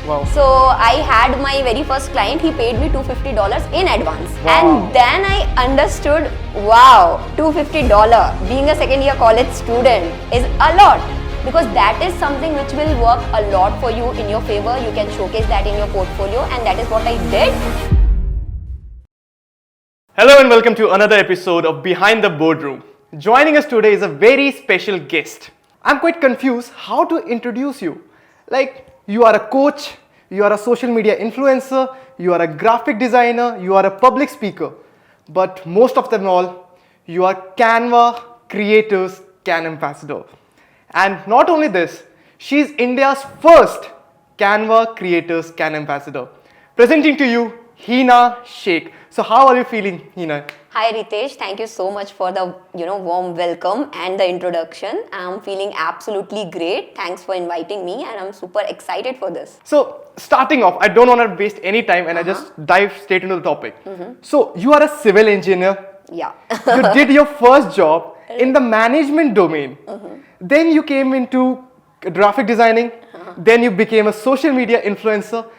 Wow. So I had my very first client, he paid me $250 in advance. Wow. And then I understood, wow, $250 being a second year college student is a lot. Because that is something which will work a lot for you in your favor. You can showcase that in your portfolio, and that is what I did. Hello and welcome to another episode of Behind the Boardroom. Joining us today is a very special guest. I'm quite confused how to introduce you. Like, you are a coach, you are a social media influencer, you are a graphic designer, you are a public speaker. But most of them all, you are Canva Creators Can Ambassador. And not only this, she's India's first Canva Creators Can Ambassador. Presenting to you, Hina Sheikh. So how are you feeling, Hina? Hi Ritesh, thank you so much for the warm welcome and the introduction. I'm feeling absolutely great. Thanks for inviting me, and I'm super excited for this. So starting off, I don't want to waste any time, and I just dive straight into the topic. So you are a civil engineer. Yeah. You did your first job in the management domain. Then you came into graphic designing. Then you became a social media influencer.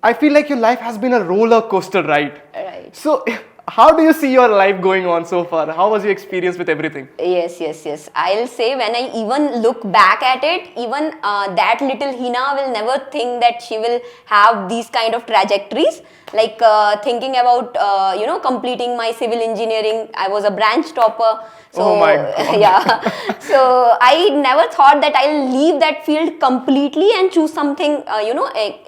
I feel like your life has been a roller coaster ride. Right. So how do you see your life going on so far? How was your experience with everything? Yes. I'll say when I even look back at it, even that little Hina will never think that she will have these kind of trajectories. Like thinking about, completing my civil engineering. I was a branch topper. So, oh my God. Yeah. So I never thought that I'll leave that field completely and choose something,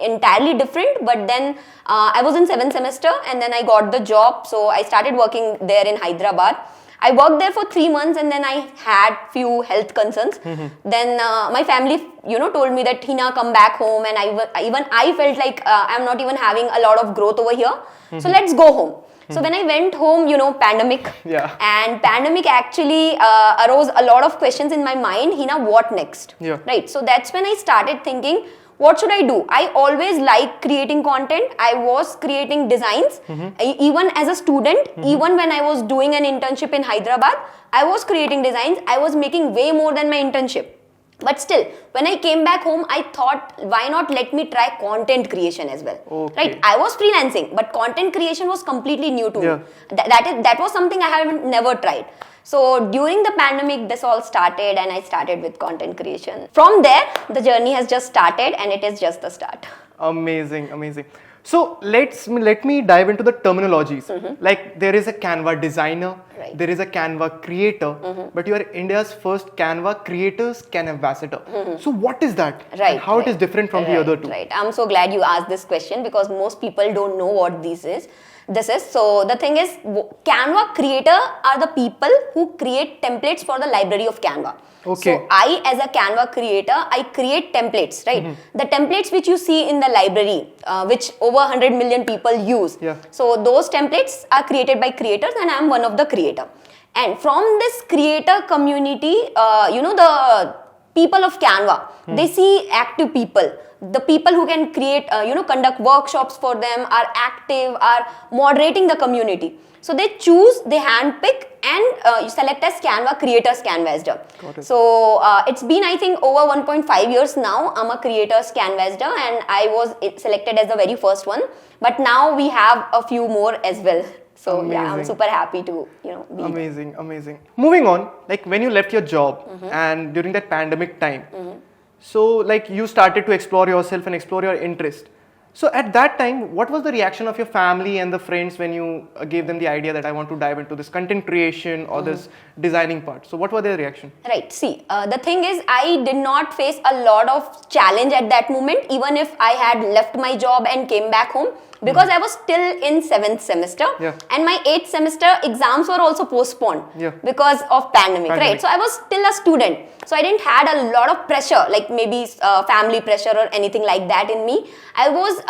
entirely different. But then I was in 7th semester and then I got the job. So I started working there in Hyderabad. I worked there for 3 months and then I had few health concerns. Then my family, told me that Hina, come back home, and I felt like I'm not even having a lot of growth over here. So let's go home. So when I went home, pandemic. Yeah. And pandemic actually arose a lot of questions in my mind. Hina, what next? Yeah. Right. So that's when I started thinking, what should I do? I always like creating content. I was creating designs. Even as a student, even when I was doing an internship in Hyderabad, I was creating designs. I was making way more than my internship. But still, when I came back home, I thought, why not let me try content creation as well? Okay. Right? I was freelancing, but content creation was completely new to me. That was something I have never tried. So during the pandemic, this all started, and I started with content creation. From there, the journey has just started, and it is just the start. Amazing. So let me dive into the terminologies. Like, there is a Canva designer, Right. there is a Canva creator, but you are India's first Canva Creators Can Ambassador. So what is that? Right. And how it is different from the other two? Right. I'm so glad you asked this question because most people don't know what this is. So the thing is, Canva creator are the people who create templates for the library of Canva. Okay. So I, as a Canva creator, I create templates, right? The templates which you see in the library, which over 100 million people use. Yeah. So those templates are created by creators, and I am one of the creator. And from this creator community, the people of Canva, they see active people. The people who can create, conduct workshops for them, are active, are moderating the community. So they choose, they handpick, and select as Canva Creators Canvassador. So it's been, I think, over 1.5 years now. I'm a Creators Canvassador, and I was selected as the very first one. But now we have a few more as well. So yeah, I'm super happy to, be Amazing. Moving on, like when you left your job and during that pandemic time, so like you started to explore yourself and explore your interest. So at that time, what was the reaction of your family and the friends when you gave them the idea that I want to dive into this content creation or this designing part? So what were their reaction? Right. See, the thing is, I did not face a lot of challenge at that moment, even if I had left my job and came back home. Because I was still in 7th semester, and my 8th semester exams were also postponed because of pandemic, right? So I was still a student, so I didn't had a lot of pressure, like maybe family pressure or anything like that in me. I was,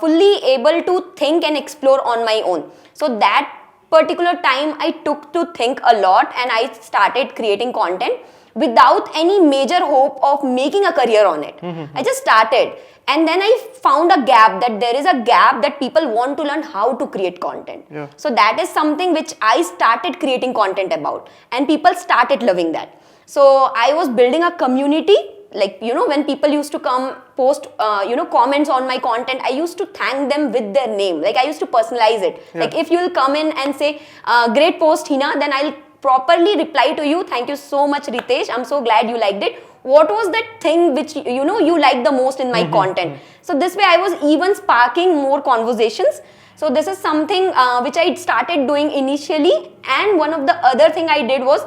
fully able to think and explore on my own. So that particular time I took to think a lot, and I started creating content without any major hope of making a career on it. I just started. And then I found a gap, that there is a gap that people want to learn how to create content. So that is something which I started creating content about, and people started loving that. So I was building a community, like, when people used to come post, comments on my content, I used to thank them with their name. Like I used to personalize it. Like if you'll come in and say, great post, Hina, then I'll properly reply to you. Thank you so much, Ritesh. I'm so glad you liked it. What was that thing which you liked the most in my content? So this way I was even sparking more conversations. So this is something which I started doing initially. And one of the other thing I did was,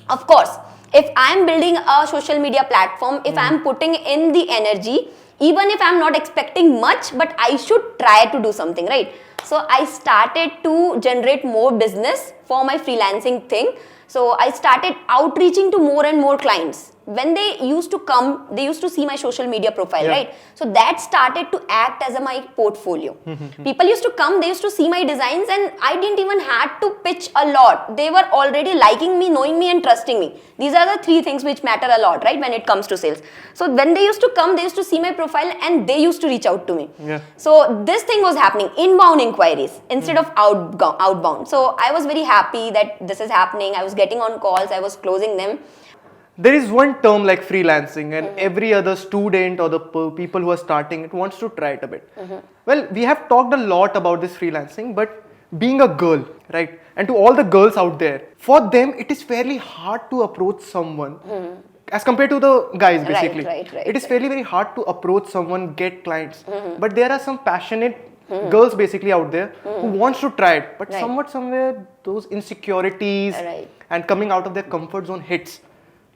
of course, if I'm building a social media platform, if I'm putting in the energy, even if I'm not expecting much, but I should try to do something, right? So I started to generate more business for my freelancing thing. So I started outreaching to more and more clients. When they used to come, they used to see my social media profile, right? So that started to act as my portfolio. People used to come, they used to see my designs, and I didn't even have to pitch a lot. They were already liking me, knowing me and trusting me. These are the three things which matter a lot, right, when it comes to sales. So when they used to come, they used to see my profile and they used to reach out to me. So this thing was happening, inbound inquiries instead of outbound. So I was very happy that this is happening. I was getting on calls, I was closing them. There is one term like freelancing, and every other student or the people who are starting it wants to try it a bit. Well, we have talked a lot about this freelancing, but being a girl, right? And to all the girls out there, for them it is fairly hard to approach someone as compared to the guys, basically. It is fairly very hard to approach someone, get clients. But there are some passionate girls basically out there who wants to try it, but somewhere those insecurities and coming out of their comfort zone hits.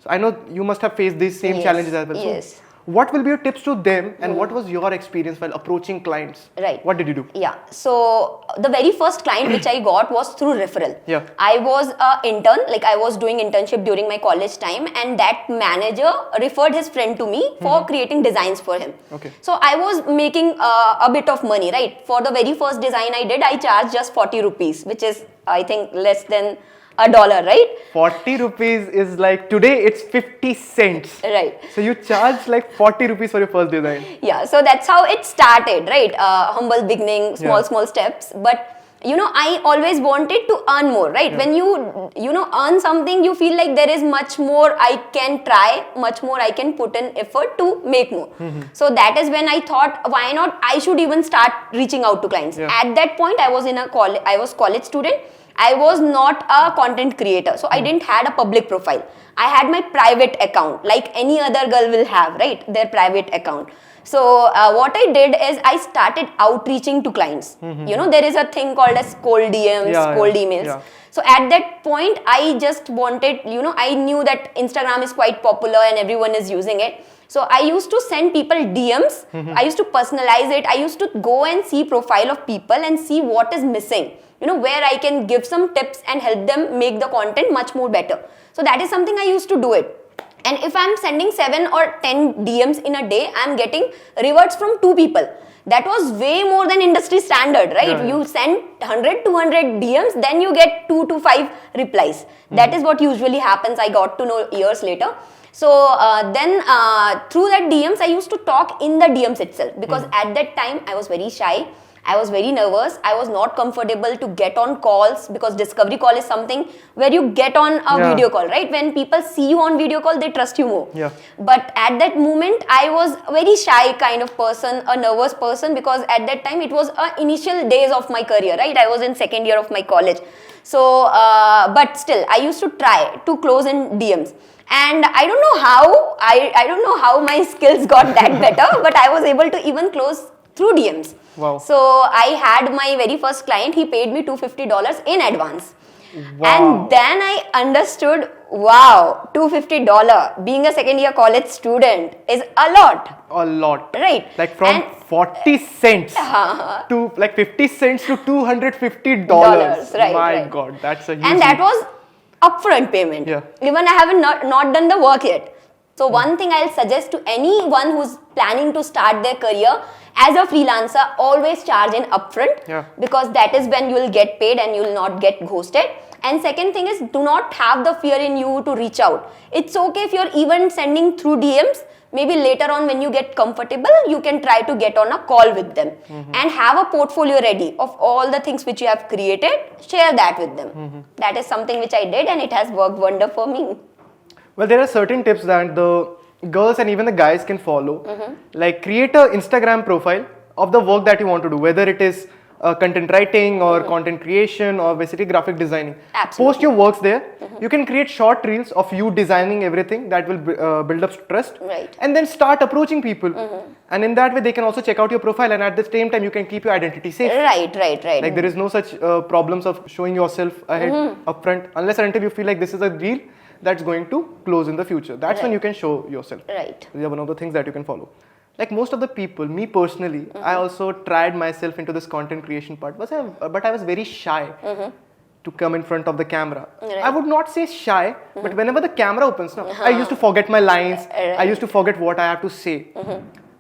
So I know you must have faced these same challenges as well. So what will be your tips to them, and what was your experience while approaching clients? What did you do? So the very first client which I got was through referral. I was an intern, like I was doing internship during my college time, and that manager referred his friend to me for creating designs for him. So I was making a bit of money, right? For the very first design I did, I charged just 40 rupees, which is I think less than $1, right? 40 rupees is like, today it's 50 cents. Right. So you charge like 40 rupees for your first design. So that's how it started, right? Humble beginning, small steps. But I always wanted to earn more, right? When you earn something, you feel like there is much more I can try, much more I can put in effort to make more. So that is when I thought, why not? I should even start reaching out to clients. At that point, I was college student. I was not a content creator, so I didn't had a public profile. I had my private account, like any other girl will have, right? Their private account. So what I did is I started outreaching to clients. There is a thing called as cold DMs, cold emails. So at that point, I just wanted, I knew that Instagram is quite popular and everyone is using it. So I used to send people DMs. I used to personalize it. I used to go and see profile of people and see what is missing. Where I can give some tips and help them make the content much more better. So that is something I used to do it. And if I'm sending 7 or 10 DMs in a day, I'm getting rewards from 2 people. That was way more than industry standard, right? You send 100, 200 DMs, then you get 2 to 5 replies. That is what usually happens. I got to know years later. So then through that DMs, I used to talk in the DMs itself, because at that time I was very shy. I was very nervous. I was not comfortable to get on calls, because discovery call is something where you get on a video call, right? When people see you on video call, they trust you more. But at that moment, I was a very shy kind of person, a nervous person, because at that time it was initial days of my career, right? I was in second year of my college. So, but still, I used to try to close in DMs. And I don't know how, I don't know how my skills got that better, but I was able to even close through DMs. So I had my very first client, he paid me $250 in advance. And then I understood, wow, $250 being a second year college student is a lot. A lot. Right. Like from 40 cents to like 50 cents to $250. My God, that's a huge. And that was upfront payment. Even I haven't not done the work yet. So one thing I'll suggest to anyone who's planning to start their career as a freelancer, always charge in upfront, because that is when you will get paid and you will not get ghosted. And second thing is, do not have the fear in you to reach out. It's okay if you're even sending through DMs. Maybe later on when you get comfortable, you can try to get on a call with them and have a portfolio ready of all the things which you have created. Share that with them. That is something which I did, and it has worked wonder for me. Well, there are certain tips that the girls and even the guys can follow. Like create a Instagram profile of the work that you want to do, whether it is content writing or content creation or basically graphic designing. Absolutely. Post your works there. You can create short reels of you designing everything that will build up trust. Right. And then start approaching people. And in that way, they can also check out your profile, and at the same time, you can keep your identity safe. Right. Like there is no such problems of showing yourself ahead upfront, unless and until you feel like this is a reel that's going to close in the future. That's when you can show yourself. Right. These are one of the things that you can follow. Like most of the people, me personally, I also tried myself into this content creation part, but I was very shy to come in front of the camera. Right. I would not say shy, but whenever the camera opens, I used to forget my lines. I used to forget what I have to say.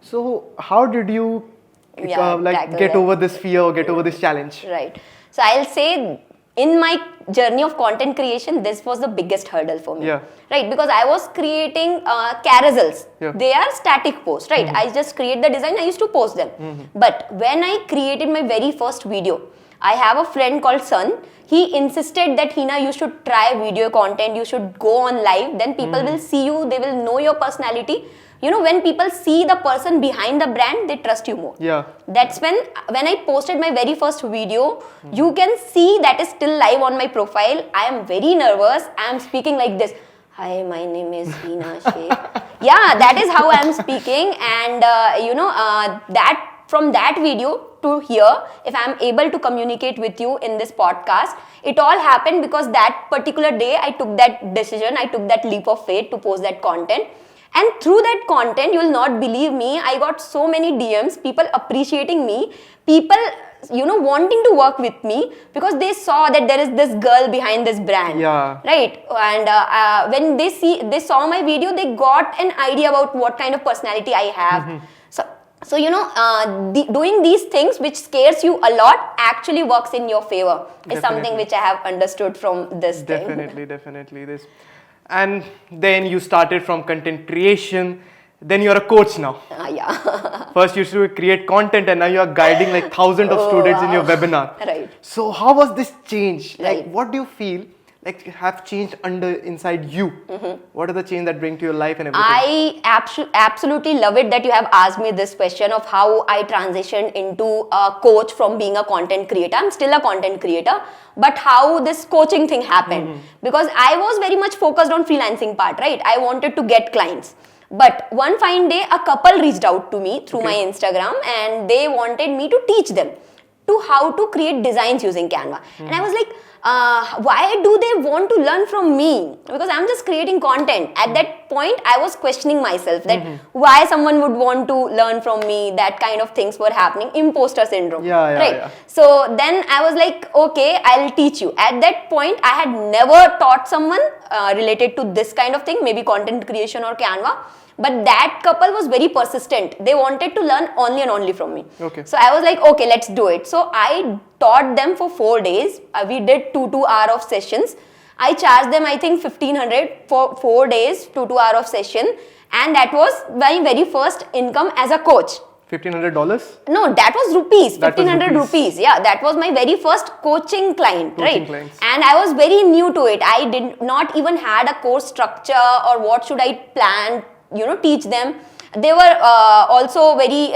So how did you get over this fear or get over this challenge? Right. So I'll say in my journey of content creation, this was the biggest hurdle for me. Yeah. Right, because I was creating carousels. Yeah. They are static posts, right? I just create the design, I used to post them. But when I created my very first video, I have a friend called Sun. He insisted that Hina, you should try video content, you should go on live, then people will see you, they will know your personality. You know, when people see the person behind the brand, they trust you more. Yeah. That's when I posted my very first video, you can see that is still live on my profile. I am very nervous. I am speaking like this. Hi, my name is Hina Sheikh. Yeah, that is how I am speaking. And that from that video to here, if I am able to communicate with you in this podcast, it all happened because that particular day I took that decision, I took that leap of faith to post that content. And through that content, you will not believe me, I got so many DMs, people appreciating me, people, wanting to work with me because they saw that there is this girl behind this brand. Yeah. Right. And when they saw my video, they got an idea about what kind of personality I have. So doing these things which scares you a lot actually works in your favor is something which I have understood from this thing. Definitely. And then you started from content creation. Then you're a coach now. Yeah. First you used to create content, and now you are guiding like thousands of students in your webinar. Right. So how was this change? Right. Like what do you feel like have changed inside you? What are the change that bring to your life and everything? I absolutely love it that you have asked me this question of how I transitioned into a coach from being a content creator. I'm still a content creator, but how this coaching thing happened. Because I was very much focused on freelancing part, right? I wanted to get clients. But one fine day, a couple reached out to me through my Instagram and they wanted me to teach them to how to create designs using Canva. And I was like, why do they want to learn from me? Because I'm just creating content. At that point, I was questioning myself that why someone would want to learn from me, that kind of things were happening, imposter syndrome. Yeah. So then I was like, okay, I'll teach you. At that point, I had never taught someone related to this kind of thing, maybe content creation or Canva. But that couple was very persistent. They wanted to learn only and only from me. Okay. So I was like, okay, let's do it. So I taught them for 4 days. We did 2 hour of sessions. I charged them, I think, 1,500 for 4 days, 2 hour of session. And that was my very first income as a coach. $1,500? No, that was rupees. That was 1,500 rupees. Yeah, that was my very first coaching client, right? Clients. And I was very new to it. I did not even had a course structure or what should I plan, teach them. They were also very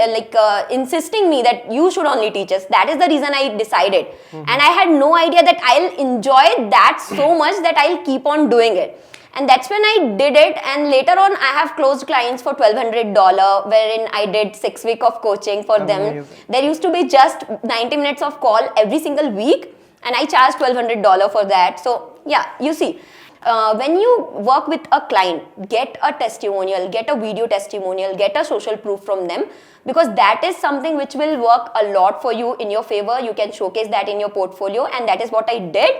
insisting me that you should only teach us. That is the reason I decided. And I had no idea that I'll enjoy that so much that I'll keep on doing it. And that's when I did it. And later on, I have closed clients for $1,200, wherein I did 6 weeks of coaching for them. There used to be just 90 minutes of call every single week. And I charged $1,200 for that. So yeah, you see. When you work with a client, get a testimonial, get a video testimonial, get a social proof from them, because that is something which will work a lot for you in your favor. You can showcase that in your portfolio, and that is what I did.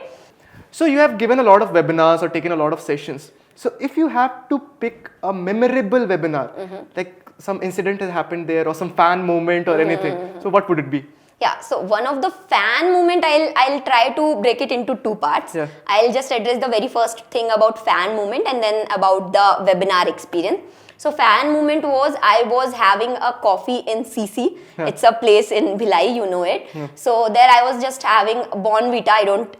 So you have given a lot of webinars or taken a lot of sessions. So if you have to pick a memorable webinar, like some incident has happened there or some fan moment or anything, so what would it be? Yeah, so one of the fan moment, I'll try to break it into 2 parts. Yeah. I'll just address the very first thing about fan moment and then about the webinar experience. So fan moment was I was having a coffee in CC. It's a place in Bhilai, you know it. So there I was just having Bournvita.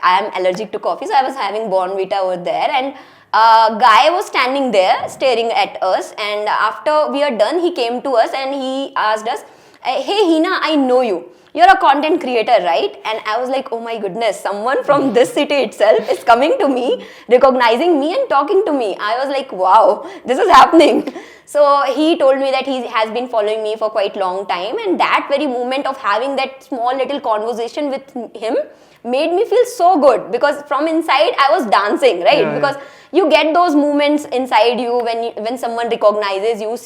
I am allergic to coffee, so I was having Bournvita over there, and a guy was standing there staring at us, and after we are done, he came to us and he asked us, "Hey Hina, I know you. You're a content creator, right?" And I was like, oh my goodness, someone from this city itself is coming to me, recognizing me and talking to me. I was like, wow, this is happening. So he told me that he has been following me for quite long time, and that very moment of having that small little conversation with him made me feel so good, because from inside I was dancing, right? Yeah, because you get those moments inside you when someone recognizes you,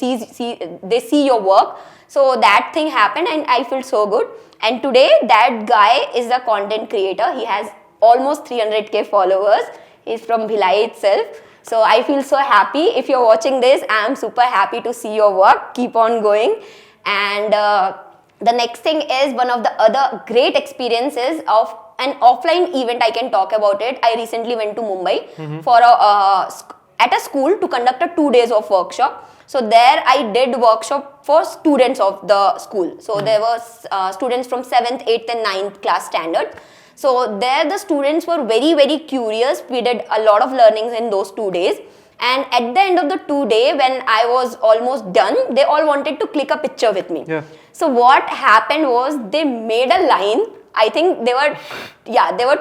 they see your work. So that thing happened and I feel so good. And today that guy is a content creator. He has almost 300k followers. He's from Bhilai itself. So I feel so happy. If you're watching this, I am super happy to see your work. Keep on going. And the next thing is one of the other great experiences of an offline event. I can talk about it. I recently went to Mumbai for at a school to conduct a 2 days of workshop. So there I did workshop for students of the school. So there was students from 7th, 8th and 9th class standard. So there the students were very, very curious. We did a lot of learnings in those 2 days. And at the end of the 2 day, when I was almost done, they all wanted to click a picture with me. Yeah. So what happened was they made a line. I think there were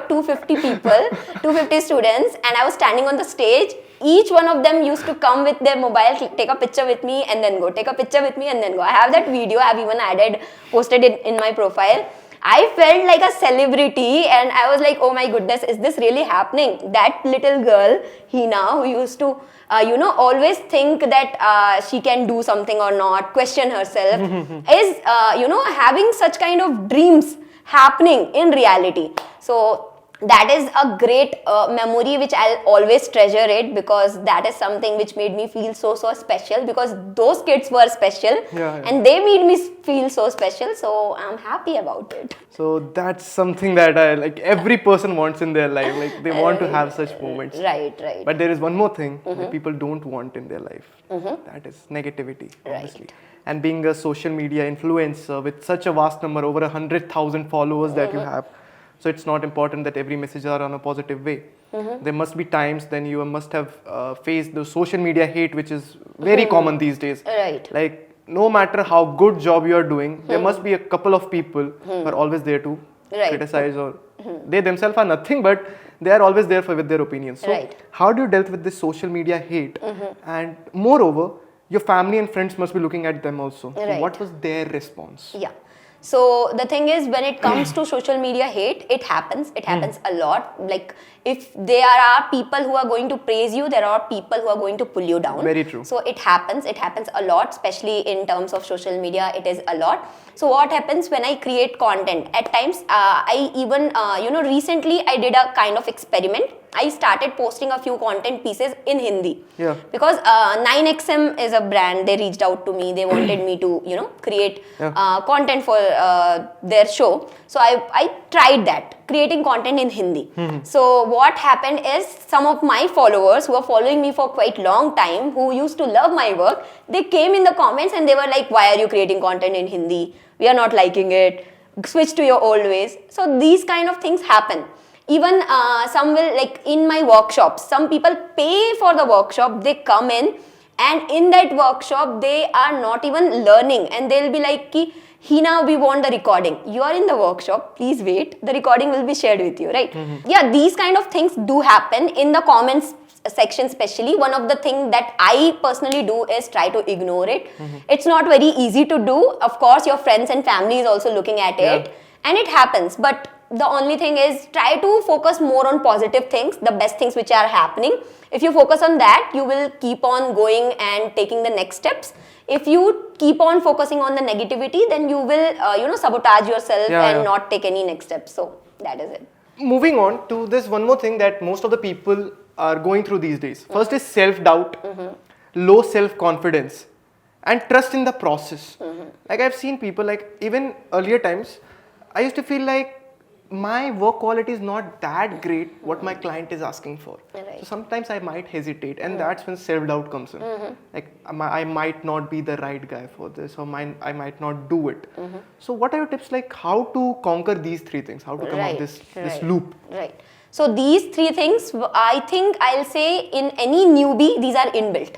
250 people, 250 students, and I was standing on the stage. Each one of them used to come with their mobile, take a picture with me and then go, take a picture with me and then go. I have that video, I have even posted it in my profile. I felt like a celebrity and I was like, oh my goodness, is this really happening? That little girl, Hina, who used to, always think that she can do something or not, question herself, is, having such kind of dreams happening in reality. So that is a great memory which I'll always treasure it, because that is something which made me feel so special, because those kids were special and they made me feel so special. So I'm happy about it. So that's something that every person wants in their life. Like they want to have such moments. Right. But there is one more thing that people don't want in their life. That is negativity, obviously. And being a social media influencer with such a vast number, over 100,000 followers that you have. So it's not important that every message are on a positive way. There must be times then you must have faced the social media hate, which is very common these days. Right. Like no matter how good job you are doing, there must be a couple of people who are always there to criticize, or they themselves are nothing, but they are always there with their opinions. So how do you deal with this social media hate? And moreover, your family and friends must be looking at them also. So what was their response? Yeah. So the thing is, when it comes to social media hate, it happens a lot. Like if there are people who are going to praise you, there are people who are going to pull you down. Very true. So it happens a lot, especially in terms of social media, it is a lot. So what happens when I create content? At times, I even, recently I did a kind of experiment. I started posting a few content pieces in Hindi. Yeah. Because 9XM is a brand. They reached out to me. They wanted me to, create content for their show. So I tried that, creating content in Hindi. So what happened is, some of my followers who are following me for quite long time, who used to love my work, they came in the comments and they were like, why are you creating content in Hindi? We are not liking it. Switch to your old ways. So these kind of things happen. Even some will, like in my workshops, some people pay for the workshop, they come in, and in that workshop they are not even learning, and they'll be like, Hina, we want the recording. You are in the workshop, please wait, the recording will be shared with you, right? Yeah, these kind of things do happen in the comments section especially. One of the things that I personally do is try to ignore it. It's not very easy to do. Of course, your friends and family is also looking at it, and it happens, but the only thing is, try to focus more on positive things, the best things which are happening. If you focus on that, you will keep on going and taking the next steps. If you keep on focusing on the negativity, then you will, sabotage yourself and not take any next steps. So that is it. Moving on to this one more thing that most of the people are going through these days. First is self-doubt, low self-confidence, and trust in the process. Like I've seen people, like even earlier times, I used to feel like my work quality is not that great what my client is asking for. Right. So sometimes I might hesitate, and that's when self-doubt comes in. Like I might not be the right guy for this, or I might not do it. So what are your tips, like how to conquer these three things, how to come out this loop? Right. So these three things, I think I'll say in any newbie, these are inbuilt.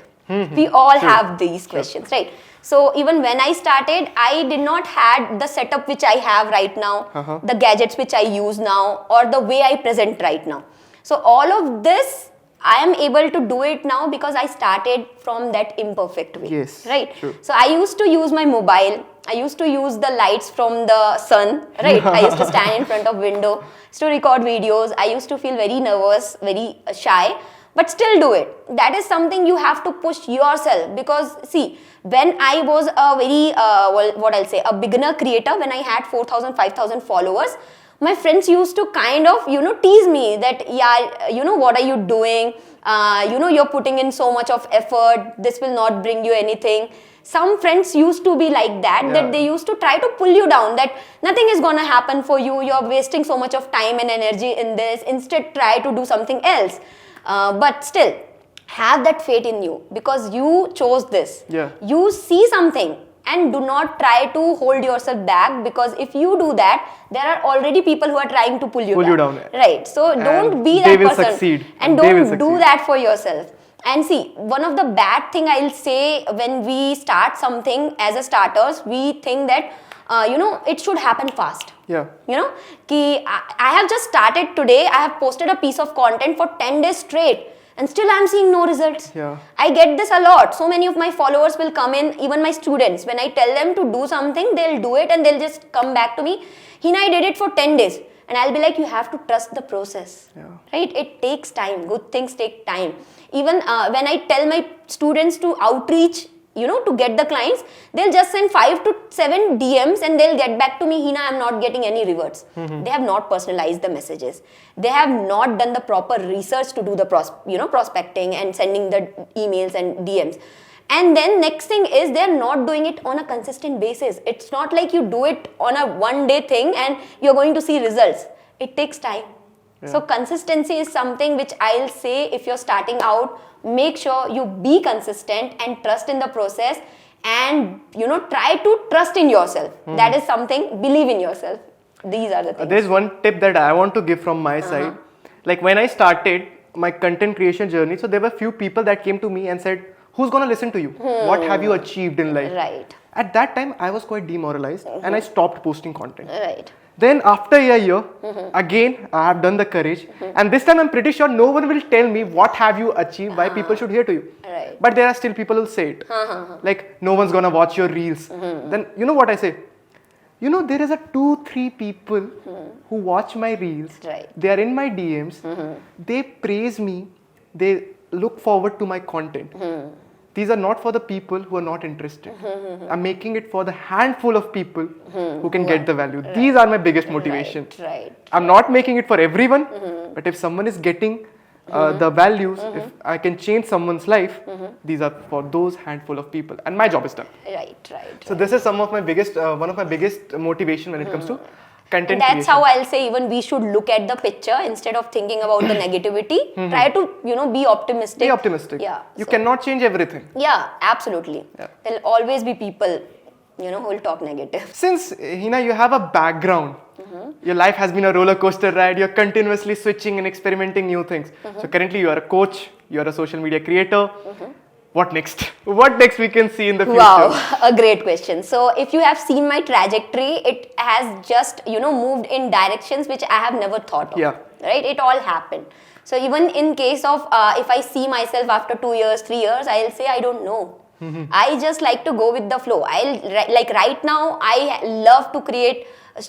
We all have these questions, right? So even when I started, I did not had the setup which I have right now, the gadgets which I use now, or the way I present right now. So all of this, I am able to do it now because I started from that imperfect way. Yes. Right. True. So I used to use my mobile. I used to use the lights from the sun. Right. I used to stand in front of window to record videos. I used to feel very nervous, very shy, but still do it. That is something you have to push yourself, because see, when I was a very a beginner creator, when I had 4,000, 5,000 followers, my friends used to kind of, tease me that, what are you doing? You're putting in so much of effort. This will not bring you anything. Some friends used to be like that, that they used to try to pull you down, that nothing is going to happen for you. You're wasting so much of time and energy in this. Instead, try to do something else. But still, have that faith in you, because you chose this. You see something, and do not try to hold yourself back, because if you do that, there are already people who are trying to pull you down. Right. So don't be that person. They will succeed. And don't do that for yourself. And see, one of the bad thing I'll say, when we start something as a starters, we think that it should happen fast. Yeah. I have just started today. I have posted a piece of content for 10 days straight, and still I'm seeing no results. Yeah. I get this a lot. So many of my followers will come in, even my students. When I tell them to do something, they'll do it, and they'll just come back to me. Hina, I did it for 10 days. And I'll be like, you have to trust the process. Yeah. Right? It takes time. Good things take time. Even when I tell my students to outreach, to get the clients, they'll just send 5 to 7 DMs, and they'll get back to me, Hina, I'm not getting any reverts. They have not personalized the messages. They have not done the proper research to do the prospecting and sending the emails and DMs. And then next thing is, they're not doing it on a consistent basis. It's not like you do it on a one-day thing and you're going to see results. It takes time. Yeah. So consistency is something which I'll say, if you're starting out, make sure you be consistent and trust in the process, and try to trust in yourself. That is something, believe in yourself. These are the things. There's one tip that I want to give from my side. Like when I started my content creation journey, so there were few people that came to me and said, who's going to listen to you? What have you achieved in life? Right. At that time, I was quite demoralized and I stopped posting content. Right. Then after a year, again, I have done the courage. And this time I'm pretty sure no one will tell me what have you achieved, why people should hear to you. Right. But there are still people who will say it. Like, no one's gonna watch your reels. Then, you know what I say? There is a 2-3 people who watch my reels. Right. They are in my DMs. They praise me. They look forward to my content. These are not for the people who are not interested. I'm making it for the handful of people who can get the value. Right. These are my biggest motivation. Right. I'm not making it for everyone, but if someone is getting the values, if I can change someone's life, these are for those handful of people, and my job is done. Right. So this is one of my biggest motivation when it comes to content That's creation. how I'll say, even we should look at the picture instead of thinking about the negativity. Try to, be optimistic. Be optimistic. Yeah. You cannot change everything. Yeah, absolutely. Yeah. There'll always be people, who will talk negative. Since, Hina, you have a background, your life has been a roller coaster ride, you're continuously switching and experimenting new things. So currently you are a coach, you are a social media creator. What next? What next we can see in the future? Wow, a great question. So if you have seen my trajectory, it has just, moved in directions which I have never thought of. Yeah. Right? It all happened. So even in case of, if I see myself after 2 years, 3 years, I'll say, I don't know. I just like to go with the flow. Like right now, I love to create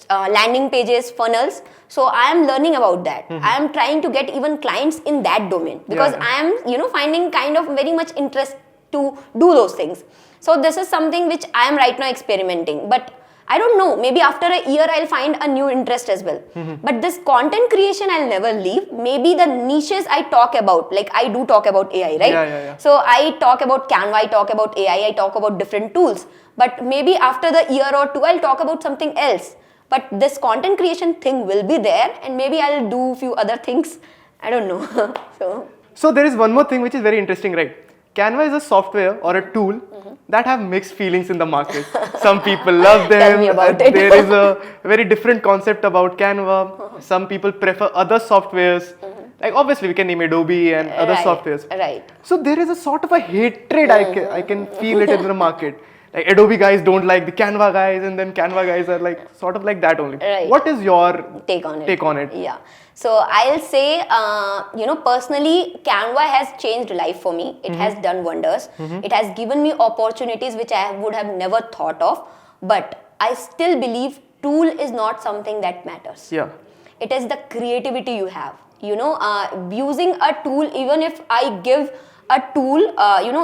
landing pages, funnels. So I am learning about that. I am trying to get even clients in that domain, because I am, finding kind of very much interest to do those things. So this is something which I am right now experimenting. But I don't know, maybe after a year I'll find a new interest as well. But this content creation I'll never leave. Maybe the niches I talk about, like I do talk about AI, right? Yeah. So I talk about Canva, I talk about AI, I talk about different tools. But maybe after the year or two, I'll talk about something else. but this content creation thing will be there, and maybe I'll do a few other things. I don't know. So there is one more thing which is very interesting, right? Canva is a software or a tool that have mixed feelings in the market. Some people love them. Tell me about it. There is a very different concept about Canva. Some people prefer other softwares. Like obviously we can name Adobe and other softwares. Right. So there is a sort of a hatred I can feel it in the market. Like Adobe guys don't like the Canva guys, and then Canva guys are like sort of like that only. Right. What is your take on it? Yeah. So I'll say, personally, Canva has changed life for me. It has done wonders. It has given me opportunities which I would have never thought of. But I still believe tool is not something that matters. Yeah. It is the creativity you have. Using a tool, even if I give a tool,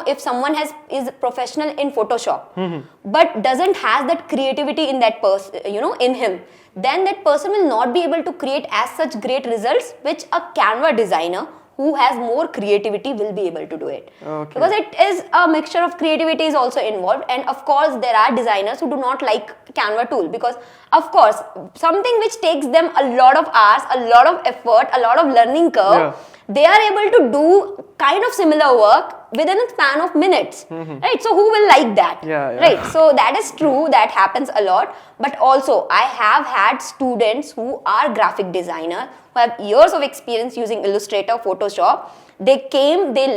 if someone is professional in Photoshop, but doesn't has that creativity in that person, in him, then that person will not be able to create as such great results, which a Canva designer who has more creativity will be able to do it. Okay. Because it is a mixture of creativity is also involved, and of course there are designers who do not like Canva tool, because of course something which takes them a lot of hours, a lot of effort, a lot of learning curve, they are able to do kind of similar work within a span of minutes, right? So who will like that? Right? So that is true, that happens a lot. But also I have had students who are graphic designer, who have years of experience using Illustrator, Photoshop. They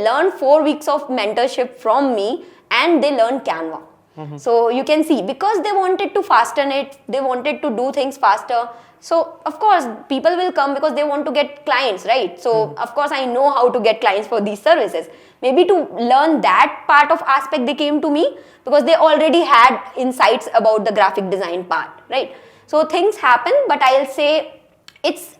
learned 4 weeks of mentorship from me, and they learned Canva. So you can see, because they wanted to fasten it, they wanted to do things faster. So of course people will come because they want to get clients, right? So of course I know how to get clients for these services. Maybe to learn that part of aspect they came to me, because they already had insights about the graphic design part, right? So things happen, but I'll say it's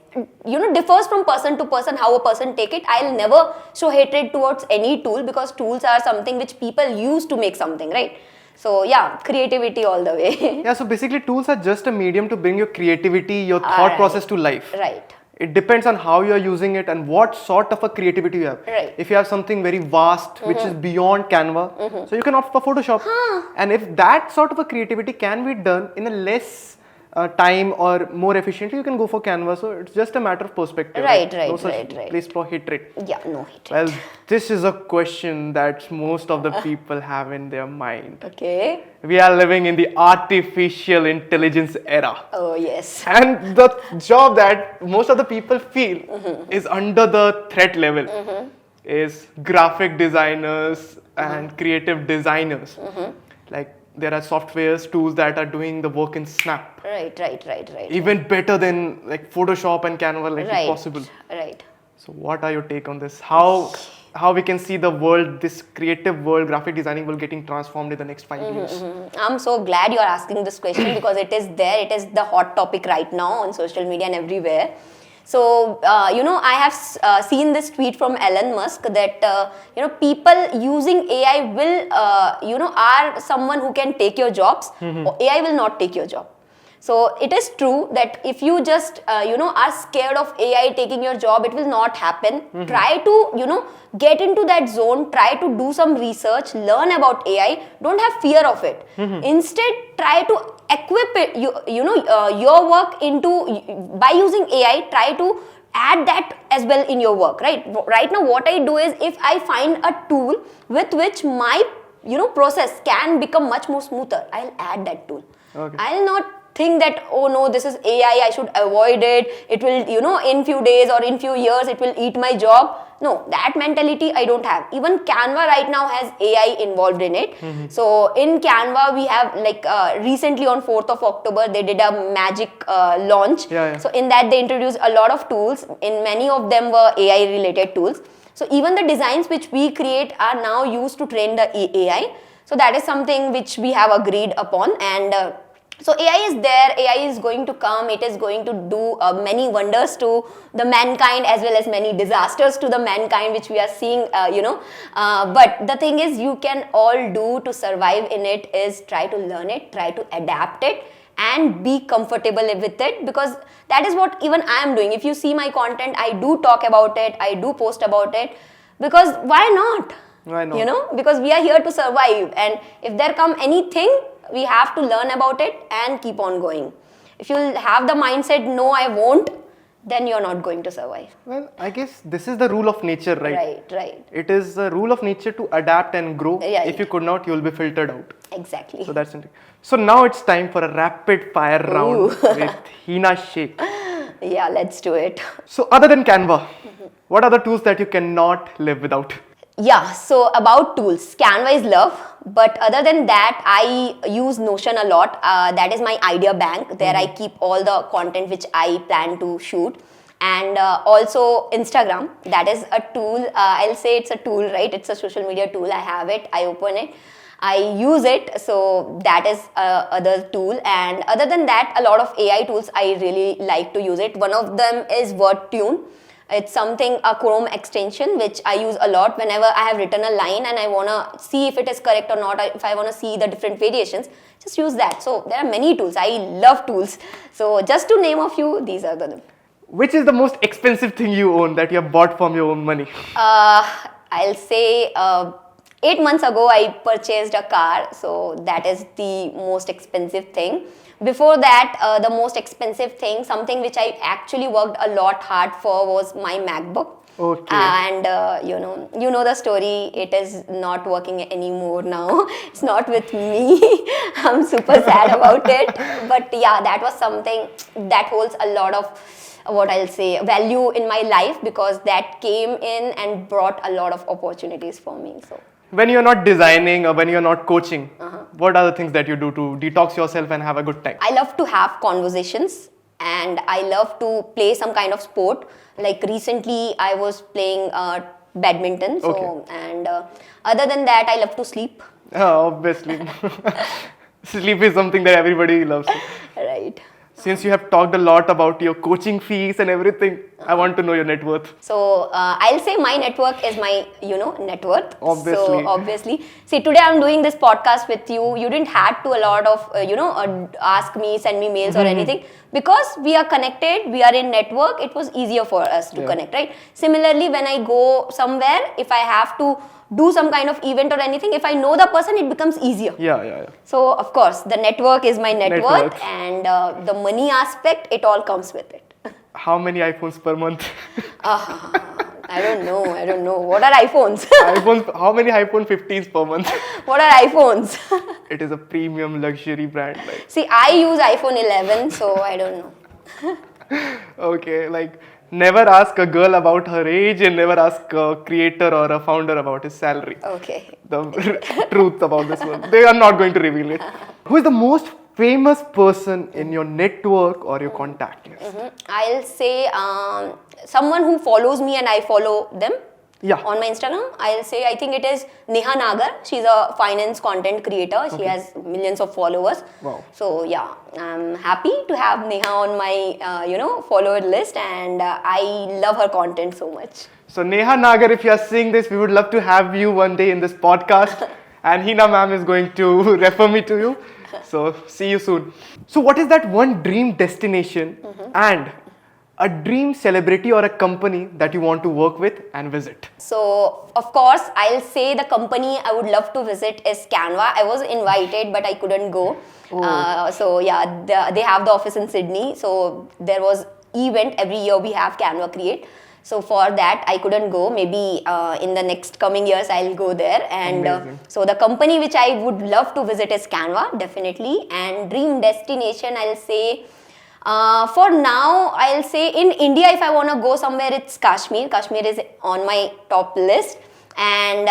differs from person to person how a person take it. I'll never show hatred towards any tool, because tools are something which people use to make something, right? So yeah, creativity all the way. Yeah, so basically tools are just a medium to bring your creativity, your thought process to life. Right. It depends on how you are using it and what sort of a creativity you have. Right. If you have something very vast which is beyond Canva, so you can opt for Photoshop. And if that sort of a creativity can be done in a less time or more efficiently, you can go for Canva. So it's just a matter of perspective. Right. No such place for hatred. Yeah, no hatred. Well, this is a question that most of the people have in their mind. Okay. We are living in the artificial intelligence era. Oh yes. And the job that most of the people feel is under the threat level is graphic designers and creative designers. Like there are softwares, tools that are doing the work in Snap. Right. Even better than like Photoshop and Canva, like if possible. Right. So what are your take on this? How we can see the world, this creative world, graphic designing will getting transformed in the next 5 years? I'm so glad you're asking this question, because it is there. It is the hot topic right now on social media and everywhere. So, I have seen this tweet from Elon Musk that, people using AI will, are someone who can take your jobs. AI will not take your job. So it is true that if you just, are scared of AI taking your job, it will not happen. Try to, get into that zone, try to do some research, learn about AI. Don't have fear of it. Instead, try to equip it, your work by using AI, try to add that as well in your work, right? Right now, what I do is, if I find a tool with which my, process can become much more smoother, I'll add that tool. Okay. I'll not think that, oh no, this is AI, I should avoid it. It will, in few days or in few years, it will eat my job. No, that mentality I don't have. Even Canva right now has AI involved in it. So in Canva, we have recently on 4th of October, they did a magic launch. So in that, they introduced a lot of tools. In many of them were AI related tools. So even the designs which we create are now used to train the AI. So that is something which we have agreed upon. And so AI is there, AI is going to come, it is going to do many wonders to the mankind, as well as many disasters to the mankind, which we are seeing, but the thing is, you can all do to survive in it is try to learn it, try to adapt it, and be comfortable with it, because that is what even I am doing. If you see my content, I do talk about it, I do post about it, because why not? Why not? Because we are here to survive, and if there come anything, we have to learn about it and keep on going. If you'll have the mindset, no, I won't, then you're not going to survive. Well, I guess this is the rule of nature, right? Right. It is the rule of nature to adapt and grow. Right. If you could not, you will be filtered out. Exactly. So that's interesting. So now it's time for a rapid fire round with Hina Sheikh. Yeah, let's do it. So other than Canva, what are the tools that you cannot live without? Yeah, so about tools, Canva is love, but other than that, I use Notion a lot. That is my idea bank. There I keep all the content which I plan to shoot. And also Instagram, that is a tool. I'll say it's a tool, right? It's a social media tool. I have it, I open it, I use it. So that is other tool. And other than that, a lot of AI tools I really like to use it. One of them is WordTune. It's something, a Chrome extension, which I use a lot whenever I have written a line and I want to see if it is correct or not, if I want to see the different variations, just use that. So there are many tools. I love tools. So just to name a few, these are them. Which is the most expensive thing you own that you have bought from your own money? I'll say 8 months ago, I purchased a car. So that is the most expensive thing. Before that, the most expensive thing, something which I actually worked a lot hard for, was my MacBook. Okay. And you know the story. It is not working anymore now. It's not with me. I'm super sad about it. But yeah, that was something that holds a lot of, what I'll say, value in my life, because that came in and brought a lot of opportunities for me. So. When you're not designing or when you're not coaching, what are the things that you do to detox yourself and have a good time? I love to have conversations and I love to play some kind of sport. Like recently, I was playing badminton. So, Okay. And other than that, I love to sleep. Obviously. Sleep is something that everybody loves. Right. Since you have talked a lot about your coaching fees and everything, I want to know your net worth. So I'll say my network is my, net worth. Obviously. So obviously, see, today I'm doing this podcast with you. You didn't have to a lot of, ask me, send me mails or anything, because we are connected. We are in network. It was easier for us to connect, right? Similarly, when I go somewhere, if I have to do some kind of event or anything, if I know the person, it becomes easier. Yeah. So of course, the network is my net worth, worth. and the money aspect, it all comes with it. How many iPhones per month? I don't know. What are iPhones? How many iPhone 15s per month? What are iPhones? It is a premium luxury brand. Like. See, I use iPhone 11, so I don't know. Okay, like never ask a girl about her age and never ask a creator or a founder about his salary. Okay. The truth about this one. They are not going to reveal it. Who is the most famous person in your network or your contact list? I'll say someone who follows me and I follow them. Yeah. On my Instagram, I'll say, I think it is Neha Nagar. She's a finance content creator. She has millions of followers. Wow. So yeah, I'm happy to have Neha on my, follower list, and I love her content so much. So Neha Nagar, if you are seeing this, we would love to have you one day in this podcast. And Hina ma'am is going to refer me to you. So see you soon. So what is that one dream destination and a dream celebrity or a company that you want to work with and visit? So, of course, I'll say the company I would love to visit is Canva. I was invited, but I couldn't go. So, yeah, they have the office in Sydney. So, there was event every year we have Canva Create. So, for that, I couldn't go. Maybe in the next coming years, I'll go there. And so, the company which I would love to visit is Canva, definitely. And dream destination, I'll say, for now, I'll say in India, if I want to go somewhere, it's Kashmir. Kashmir is on my top list. And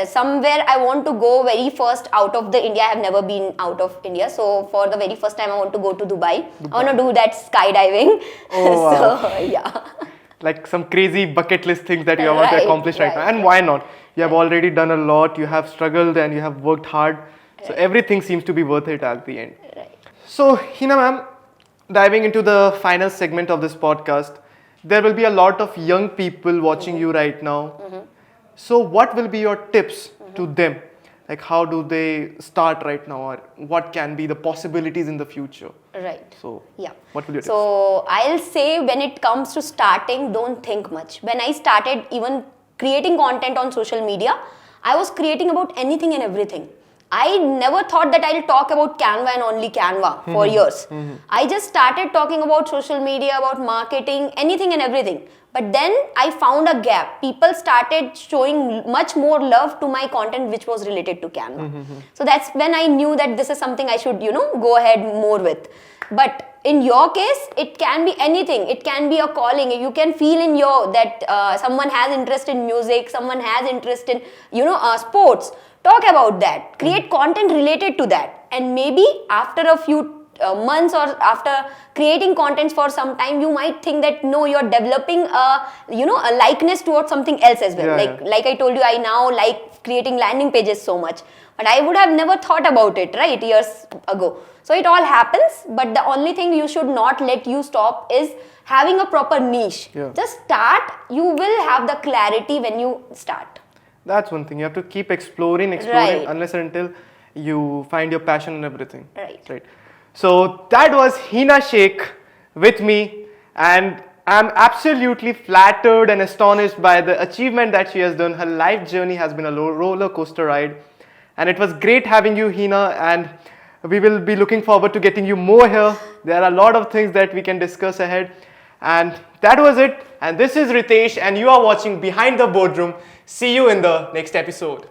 somewhere I want to go very first out of the India. I have never been out of India. So for the very first time, I want to go to Dubai. I want to do that skydiving. Oh, wow. So, yeah. Like some crazy bucket list things that you want to accomplish right now. And why not? You have already done a lot. You have struggled and you have worked hard. So everything seems to be worth it at the end. Right. So Hina ma'am, diving into the final segment of this podcast, there will be a lot of young people watching you right now. So what will be your tips to them? Like how do they start right now, or what can be the possibilities in the future? Right. So yeah. What will you So I'll say when it comes to starting, don't think much. When I started even creating content on social media, I was creating about anything and everything. I never thought that I'll talk about Canva and only Canva for years. I just started talking about social media, about marketing, anything and everything. But then I found a gap. People started showing much more love to my content which was related to Canva. So that's when I knew that this is something I should, go ahead more with. But in your case, it can be anything. It can be a calling. You can feel in that someone has interest in music, someone has interest in, sports. Talk about that. Create content related to that. And maybe after a few months or after creating contents for some time, you might think that no, you're developing a likeness towards something else as well. Like I told you, I now like creating landing pages so much, but I would have never thought about it, right, years ago. So it all happens, but the only thing you should not let you stop is having a proper niche. Just start. You will have the clarity when you start. That's one thing. You have to keep exploring Right. unless and until you find your passion in everything. Right. So that was Hina Sheikh with me, and I'm absolutely flattered and astonished by the achievement that she has done. Her life journey has been a roller coaster ride, and it was great having you, Hina, and we will be looking forward to getting you more here. There are a lot of things that we can discuss ahead, and that was it. And this is Ritesh, and you are watching Behind the Boardroom. See you in the next episode.